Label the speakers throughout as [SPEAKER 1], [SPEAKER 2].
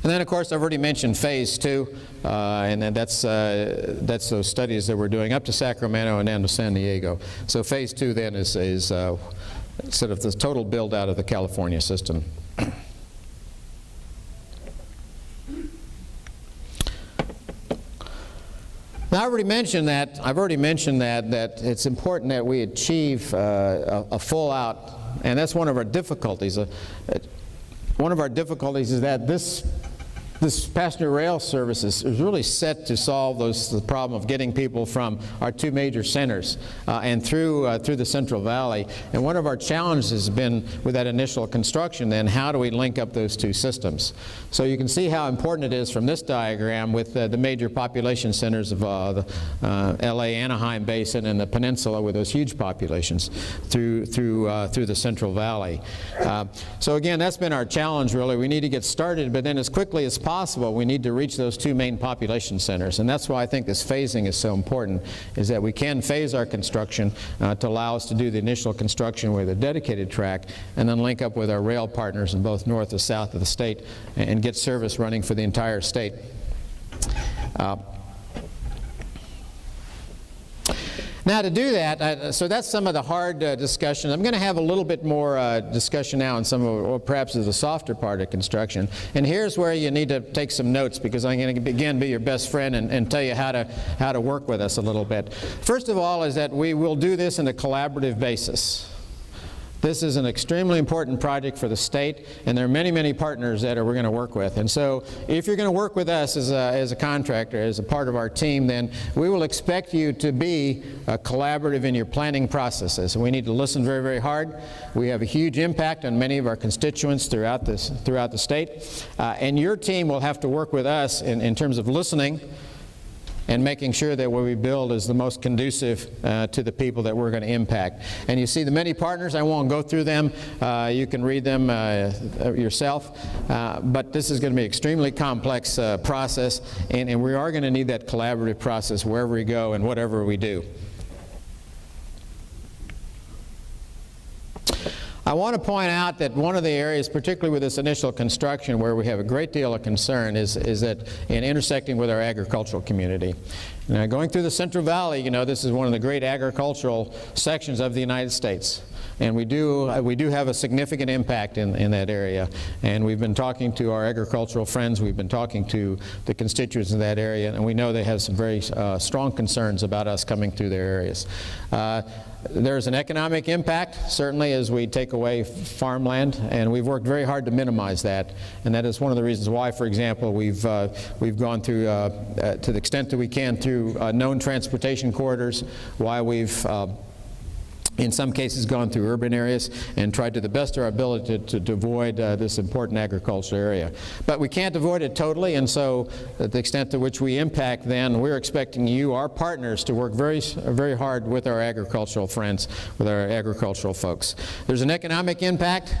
[SPEAKER 1] And then, of course, I've already mentioned phase 2, and then that's those studies that we're doing up to Sacramento and down to San Diego. So phase 2 then is sort of the total build out of the California system. Now, I've already mentioned that it's important that we achieve a full out, and that's one of our difficulties. One of our difficulties is that this passenger rail service is really set to solve the problem of getting people from our two major centers and through the Central Valley. And one of our challenges has been with that initial construction then, how do we link up those two systems? So you can see how important it is from this diagram with the major population centers of the LA Anaheim Basin and the peninsula with those huge populations through the Central Valley. So again, that's been our challenge really. We need to get started, but then as quickly as possible, we need to reach those two main population centers. And that's why I think this phasing is so important, is that we can phase our construction to allow us to do the initial construction with a dedicated track and then link up with our rail partners in both north and south of the state and get service running for the entire state. Now to do that, so that's some of the hard discussion. I'm going to have a little bit more discussion now on some of, or perhaps the softer part of construction. And here's where you need to take some notes, because I'm going to again be your best friend and tell you how to work with us a little bit. First of all is that we will do this in a collaborative basis. This is an extremely important project for the state, and there are many, many partners that we're going to work with. And so if you're going to work with us as a contractor, as a part of our team, then we will expect you to be collaborative in your planning processes. And we need to listen very, very hard. We have a huge impact on many of our constituents throughout the state. And your team will have to work with us in terms of listening and making sure that what we build is the most conducive to the people that we're going to impact. And you see the many partners. I won't go through them. You can read them yourself. But this is going to be an extremely complex process, and we are going to need that collaborative process wherever we go and whatever we do. I want to point out that one of the areas, particularly with this initial construction, where we have a great deal of concern is that in intersecting with our agricultural community. Now, going through the Central Valley, you know, this is one of the great agricultural sections of the United States. And we do have a significant impact in that area. And we've been talking to our agricultural friends, we've been talking to the constituents in that area, and we know they have some very strong concerns about us coming through their areas. There's an economic impact, certainly, as we take away farmland, and we've worked very hard to minimize that. And that is one of the reasons why, for example, we've gone through, to the extent that we can, through known transportation corridors, why we've in some cases gone through urban areas and tried to the best of our ability to avoid this important agricultural area. But we can't avoid it totally, and so at the extent to which we impact, then we're expecting you, our partners, to work very, very hard with our agricultural friends, with our agricultural folks. There's an economic impact.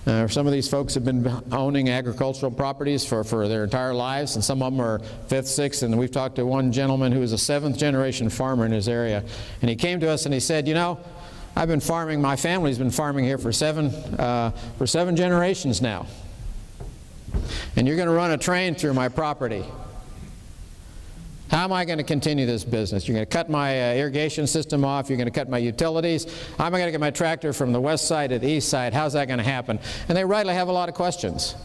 [SPEAKER 1] Some of these folks have been owning agricultural properties for their entire lives, and some of them are fifth, sixth, and we've talked to one gentleman who is a seventh generation farmer in his area, and he came to us and he said, you know, I've been farming, my family's been farming here for seven generations now. And you're going to run a train through my property. How am I going to continue this business? You're going to cut my irrigation system off, you're going to cut my utilities. How am I going to get my tractor from the west side to the east side? How's that going to happen? And they rightly have a lot of questions.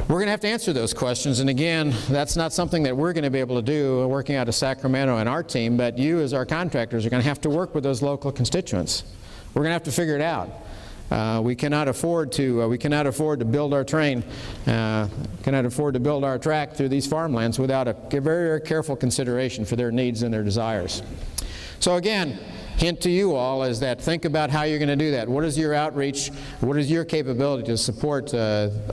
[SPEAKER 1] We're going to have to answer those questions, and again, that's not something that we're going to be able to do working out of Sacramento and our team, but you as our contractors are going to have to work with those local constituents. We're going to have to figure it out. We cannot afford to build our train, cannot afford to build our track through these farmlands without a very, very careful consideration for their needs and their desires. So again, hint to you all is that think about how you're going to do that. What is your outreach? What is your capability to support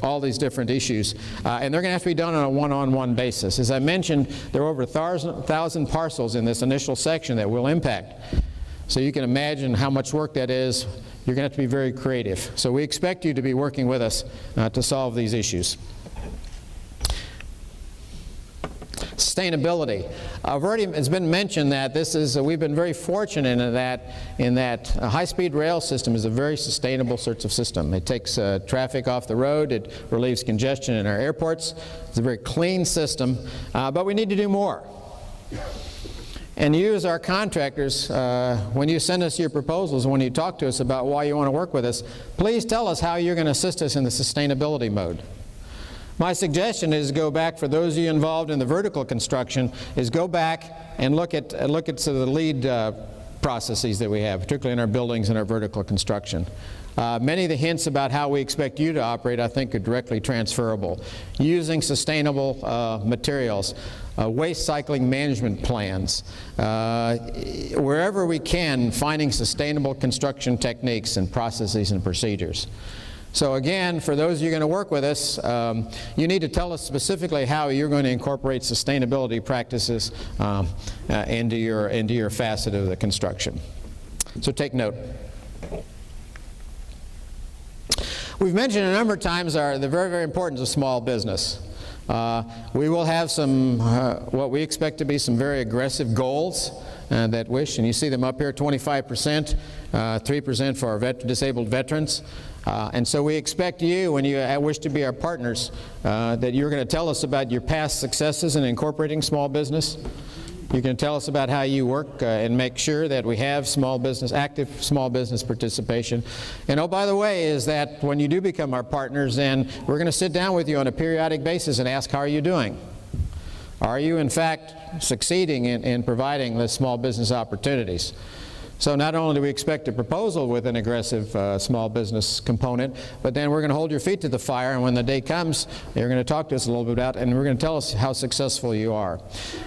[SPEAKER 1] all these different issues? And they're going to have to be done on a one-on-one basis. As I mentioned, there are over 1,000 parcels in this initial section that will impact. So you can imagine how much work that is. You're going to have to be very creative. So we expect you to be working with us to solve these issues. Sustainability. It's been mentioned that we've been very fortunate in that a high-speed rail system is a very sustainable sort of system. It takes traffic off the road, it relieves congestion in our airports. It's a very clean system, but we need to do more. And you as our contractors, when you send us your proposals, when you talk to us about why you want to work with us, please tell us how you're going to assist us in the sustainability mode. My suggestion is go back, for those of you involved in the vertical construction, is go back and look at some of the lead processes that we have, particularly in our buildings and our vertical construction. Many of the hints about how we expect you to operate, I think, are directly transferable. Using sustainable materials, waste cycling management plans, wherever we can, finding sustainable construction techniques and processes and procedures. So again, for those of you going to work with us, you need to tell us specifically how you're going to incorporate sustainability practices into your facet of the construction. So take note. We've mentioned a number of times the very, very importance of small business. We will have some, what we expect to be some very aggressive goals that wish, and you see them up here, 25%, 3% for our disabled veterans. And so we expect you, when you wish to be our partners, that you're going to tell us about your past successes in incorporating small business. You're going to tell us about how you work and make sure that we have active small business participation. And oh, by the way, is that when you do become our partners, then we're going to sit down with you on a periodic basis and ask, how are you doing? Are you, in fact, succeeding in providing the small business opportunities? So not only do we expect a proposal with an aggressive small business component, but then we're going to hold your feet to the fire, and when the day comes, you're going to talk to us a little bit about it, and we're going to tell us how successful you are.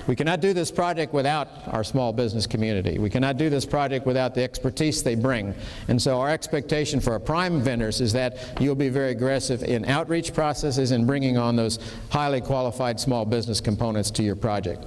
[SPEAKER 1] We cannot do this project without our small business community. We cannot do this project without the expertise they bring. And so our expectation for our prime vendors is that you'll be very aggressive in outreach processes and bringing on those highly qualified small business components to your project.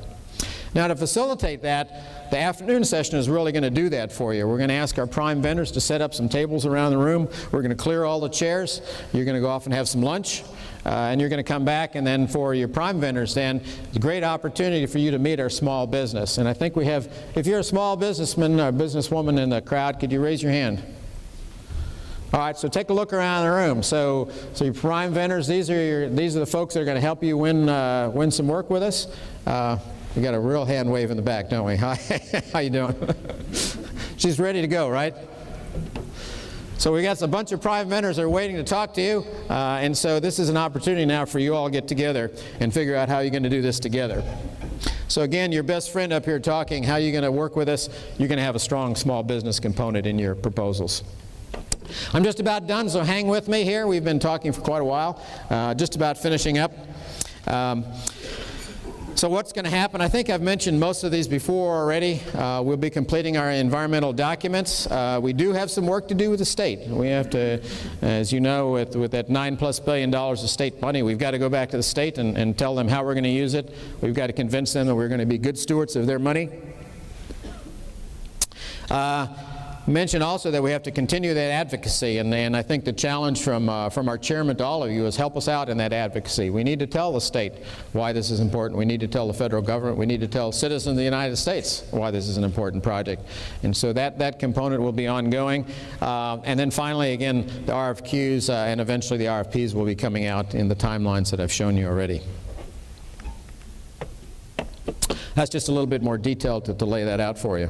[SPEAKER 1] Now, to facilitate that, the afternoon session is really going to do that for you. We're going to ask our prime vendors to set up some tables around the room. We're going to clear all the chairs. You're going to go off and have some lunch, and you're going to come back, and then for your prime vendors, then it's a great opportunity for you to meet our small business. And I think we have, if you're a small businessman or businesswoman in the crowd, could you raise your hand? All right, so take a look around the room. So your prime vendors, these are the folks that are going to help you win some work with us. We got a real hand wave in the back, don't we? Hi, how you doing? She's ready to go, right? So we got a bunch of prime vendors that are waiting to talk to you, and so this is an opportunity now for you all to get together and figure out how you're going to do this together. So again, your best friend up here talking, how you're going to work with us, you're going to have a strong small business component in your proposals. I'm just about done, so hang with me here. We've been talking for quite a while, just about finishing up. So what's going to happen? I think I've mentioned most of these before already. We'll be completing our environmental documents. We do have some work to do with the state. We have to, as you know, with that $9+ billion of state money, we've got to go back to the state and tell them how we're going to use it. We've got to convince them that we're going to be good stewards of their money. Mention also that we have to continue that advocacy, and I think the challenge from our chairman to all of you is help us out in that advocacy. We need to tell the state why this is important. We need to tell the federal government. We need to tell citizens of the United States why this is an important project. And so that component will be ongoing. And then finally, again, the RFQs and eventually the RFPs will be coming out in the timelines that I've shown you already. That's just a little bit more detail to lay that out for you.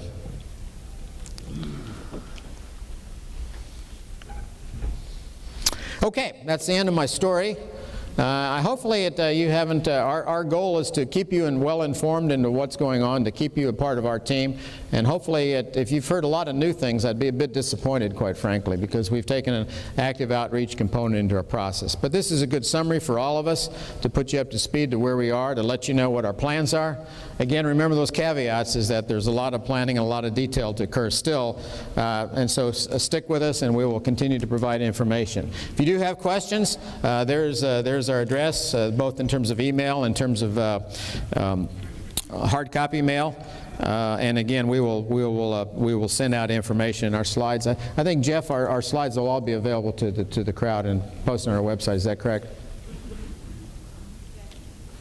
[SPEAKER 1] Okay, that's the end of my story. Hopefully you haven't, our goal is to keep you well informed into what's going on, to keep you a part of our team, and hopefully if you've heard a lot of new things, I'd be a bit disappointed, quite frankly, because we've taken an active outreach component into our process. But this is a good summary for all of us to put you up to speed to where we are, to let you know what our plans are. Again, remember those caveats is that there's a lot of planning and a lot of detail to occur still, and so stick with us and we will continue to provide information. If you do have questions, there's our address, both in terms of email, in terms of hard copy mail, and again, we will send out information in our slides. I think, Jeff, our slides will all be available to the crowd and posted on our website. Is that correct?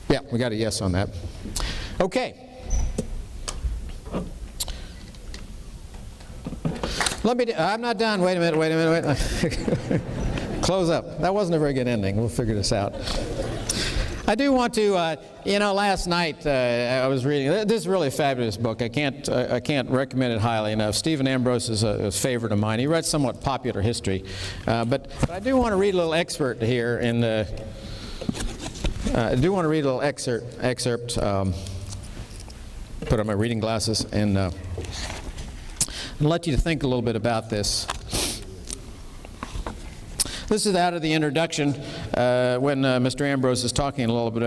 [SPEAKER 1] Yeah, we got a yes on that. Okay. I'm not done. Wait a minute. Close up. That wasn't a very good ending. We'll figure this out. I do want to, last night I was reading, this is really a fabulous book. I can't recommend it highly enough. Stephen Ambrose is a favorite of mine. He writes somewhat popular history. But I do want to read a little excerpt here in the, excerpt, put on my reading glasses and let you think a little bit about this. This is out of the introduction when Mr. Ambrose is talking a little bit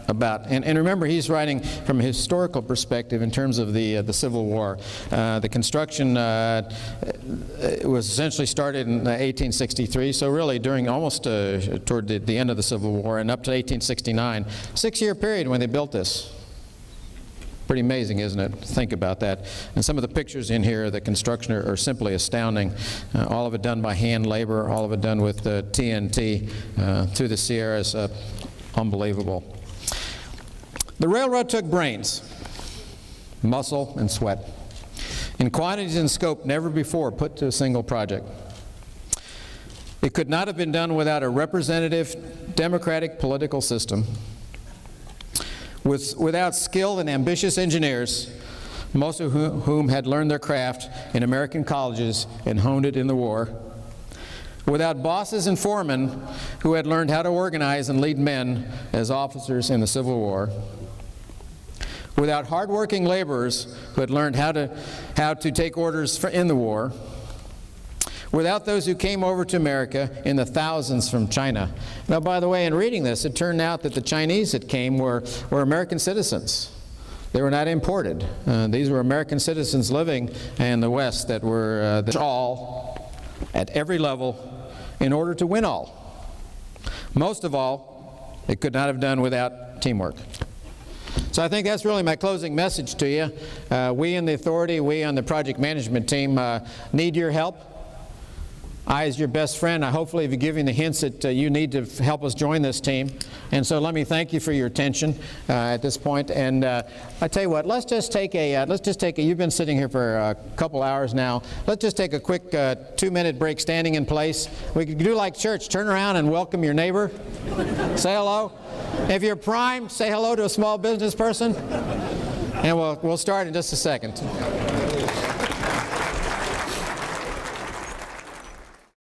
[SPEAKER 1] about and remember, he's writing from a historical perspective in terms of the Civil War. The construction was essentially started in 1863, so really during almost toward the end of the Civil War and up to 1869, 6-year period when they built this. Pretty amazing, isn't it? Think about that. And some of the pictures in here of the construction are simply astounding. All of it done by hand labor, all of it done with TNT through the Sierras. Unbelievable. The railroad took brains, muscle, and sweat in quantities and scope never before put to a single project. It could not have been done without a representative, democratic political system. Without skilled and ambitious engineers, most of whom had learned their craft in American colleges and honed it in the war. Without bosses and foremen who had learned how to organize and lead men as officers in the Civil War. Without hardworking laborers who had learned how to take orders in the war. Without those who came over to America in the thousands from China. Now, by the way, in reading this, it turned out that the Chinese that came were American citizens. They were not imported. These were American citizens living in the West that were all at every level in order to win all. Most of all, it could not have done without teamwork. So I think that's really my closing message to you. We in the authority, we on the project management team need your help. I, as your best friend, I hopefully have given the hints that you need to help us join this team. And so let me thank you for your attention at this point. And I tell you what, let's just take a, you've been sitting here for a couple hours now. Let's just take a quick 2-minute break standing in place. We could do like church, turn around and welcome your neighbor. Say hello. If you're prime, say hello to a small business person. And we'll start in just a second.